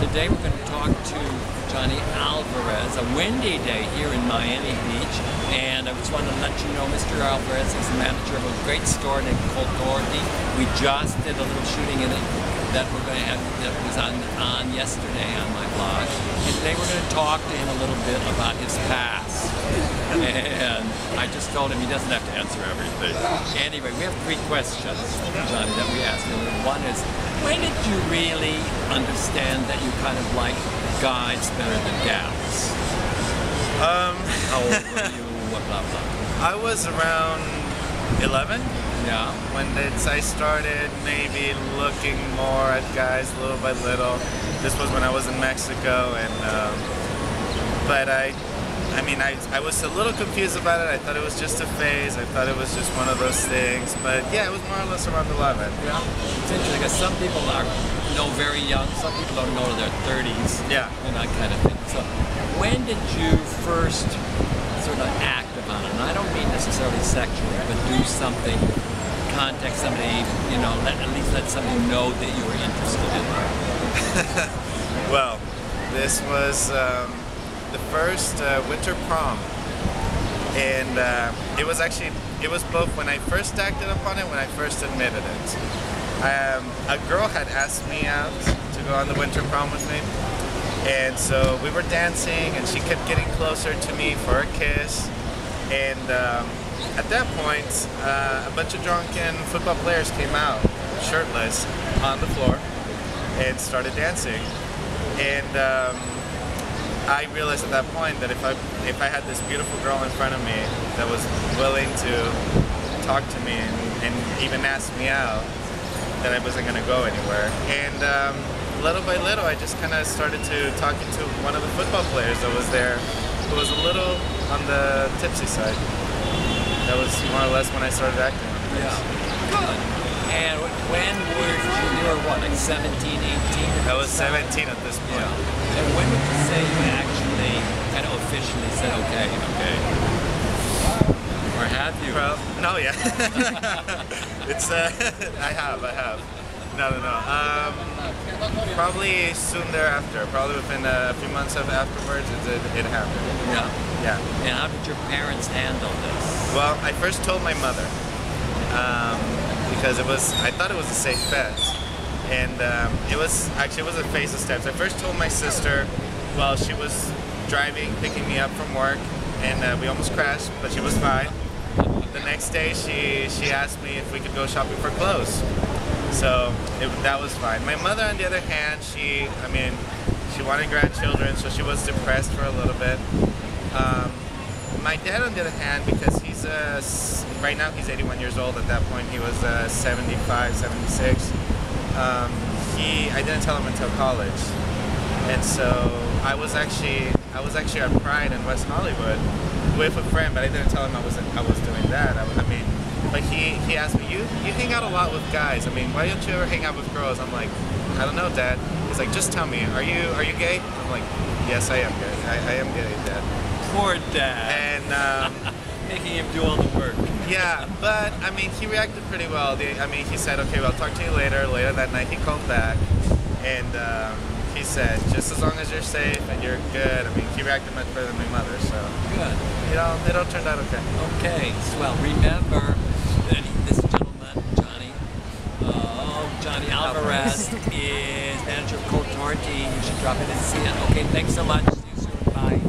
Today we're going to talk to Johnny Alvarez, a windy day here in Miami Beach, and I just wanted to let you know Mr. Alvarez is the manager of a great store named Dorothy. We just did a little shooting in it that we're going to have, that was on yesterday on my blog, and today we're going to talk to him a little bit about his past. And I just told him he doesn't have to answer everything. Anyway, we have 3 questions, Johnny, that we asked him. One is, when did you really understand that you kind of like guys better than gals? How old were you? What blah blah? I was around 11. Yeah. When I started maybe looking more at guys little by little. This was when I was in Mexico, and but I mean, I was a little confused about it. I thought it was just a phase. I thought it was just one of those things. But yeah, it was more or less around 11. Yeah. It's interesting because some people are very young. Some people don't know their 30s. Yeah. And that kind of thing. So when did you first sort of act upon it? And I don't mean necessarily sexually, but do something, contact somebody, you know, at least let somebody know that you were interested in them. Well, this was the first winter prom, and it was both when I first acted upon it, when I first admitted it. A girl had asked me out to go on the winter prom with me, and so we were dancing, and she kept getting closer to me for a kiss, and at that point, a bunch of drunken football players came out, shirtless, on the floor, and started dancing, and I realized at that point that if I had this beautiful girl in front of me that was willing to talk to me and even ask me out, that I wasn't going to go anywhere. And little by little, I just kind of started talking to one of the football players that was there, who was a little on the tipsy side. That was more or less when I started acting. Yeah. Good. And when you were what, like 17, 18? I was 17 at this point. Yeah. And when would you say you actually kind of officially said, okay? Or have you? Well, no, yeah. It's, I have. No. Probably soon thereafter, probably within a few months afterwards, it happened. Yeah. And how did your parents handle this? Well, I first told my mother, because I thought it was a safe bet. And it was a phase of steps. I first told my sister while she was driving, picking me up from work, and we almost crashed, but she was fine. The next day, she asked me if we could go shopping for clothes. So that was fine. My mother, on the other hand, she wanted grandchildren, so she was depressed for a little bit. My dad, on the other hand, because right now he's 81 years old. At that point, he was 75, 76. I didn't tell him until college, and so I was actually at Pride in West Hollywood with a friend, but I didn't tell him I was doing that. But he asked me, you hang out a lot with guys. Why don't you ever hang out with girls? I'm like, I don't know, Dad. He's like, just tell me, are you gay? I'm like, yes, I am gay. I am gay, Dad. Poor Dad. And making him do all the work. Yeah, but he reacted pretty well. He said, okay, well, I'll talk to you later. Later that night, he called back, and he said, just as long as you're safe and you're good. He reacted much better than my mother, so good. It all turned out okay. Okay, well, remember that this gentleman, Johnny Alvarez, is manager of Dorothy. You should drop in and see it. Okay, thanks so much. See you soon. Bye.